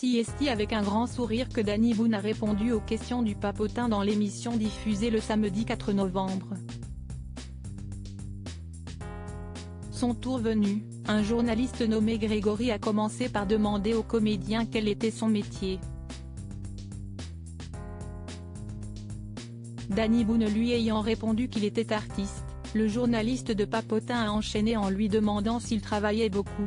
Ainsi est-il avec un grand sourire que Danny Boone a répondu aux questions du papotin dans l'émission diffusée le samedi 4 novembre. Son tour venu, un journaliste nommé Grégory a commencé par demander au comédien quel était son métier. Danny Boone lui ayant répondu qu'il était artiste, le journaliste de papotin a enchaîné en lui demandant s'il travaillait beaucoup.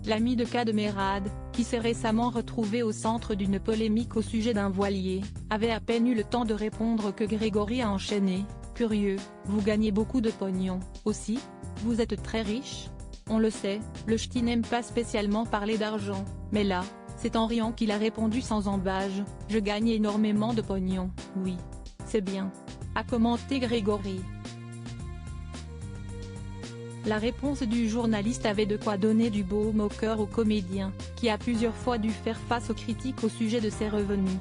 L'ami de Cadmerade, qui s'est récemment retrouvé au centre d'une polémique au sujet d'un voilier, avait à peine eu le temps de répondre que Grégory a enchaîné. Curieux, vous gagnez beaucoup de pognon, aussi? Vous êtes très riche? On le sait, le ch'ti n'aime pas spécialement parler d'argent, mais là, c'est en riant qu'il a répondu sans embâge, je gagne énormément de pognon, oui. C'est bien. A commenté Grégory. La réponse du journaliste avait de quoi donner du baume au cœur au comédien, qui a plusieurs fois dû faire face aux critiques au sujet de ses revenus.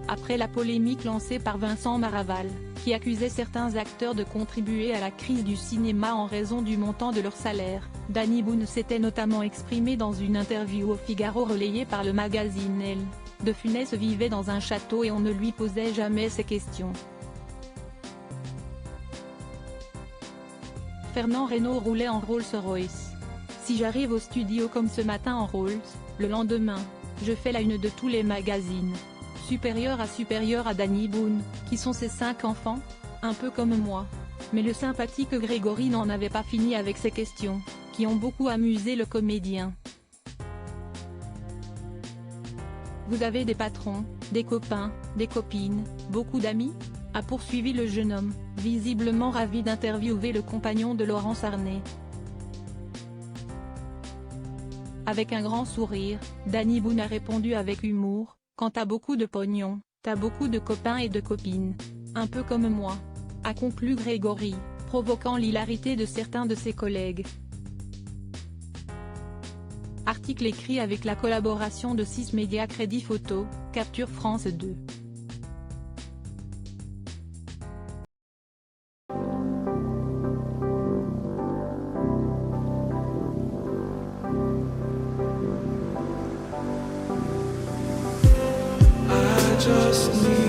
Après la polémique lancée par Vincent Maraval, qui accusait certains acteurs de contribuer à la crise du cinéma en raison du montant de leur salaire, Danny Boone s'était notamment exprimé dans une interview au Figaro relayée par le magazine Elle. De Funès vivait dans un château et on ne lui posait jamais ces questions. Fernand Reynaud roulait en Rolls-Royce. Si j'arrive au studio comme ce matin en Rolls, le lendemain, je fais la une de tous les magazines. Supérieur à Danny Boone, qui sont ses 5 enfants? Un peu comme moi. Mais le sympathique Grégory n'en avait pas fini avec ces questions, qui ont beaucoup amusé le comédien. Vous avez des patrons, des copains, des copines, beaucoup d'amis? A poursuivi le jeune homme, visiblement ravi d'interviewer le compagnon de Laurence Arnay. Avec un grand sourire, Danny Boone a répondu avec humour, quand t'as beaucoup de pognon, t'as beaucoup de copains et de copines. Un peu comme moi. A conclu Grégory, provoquant l'hilarité de certains de ses collègues. Article écrit avec la collaboration de 6 médias Crédit Photo, Capture France 2. Just need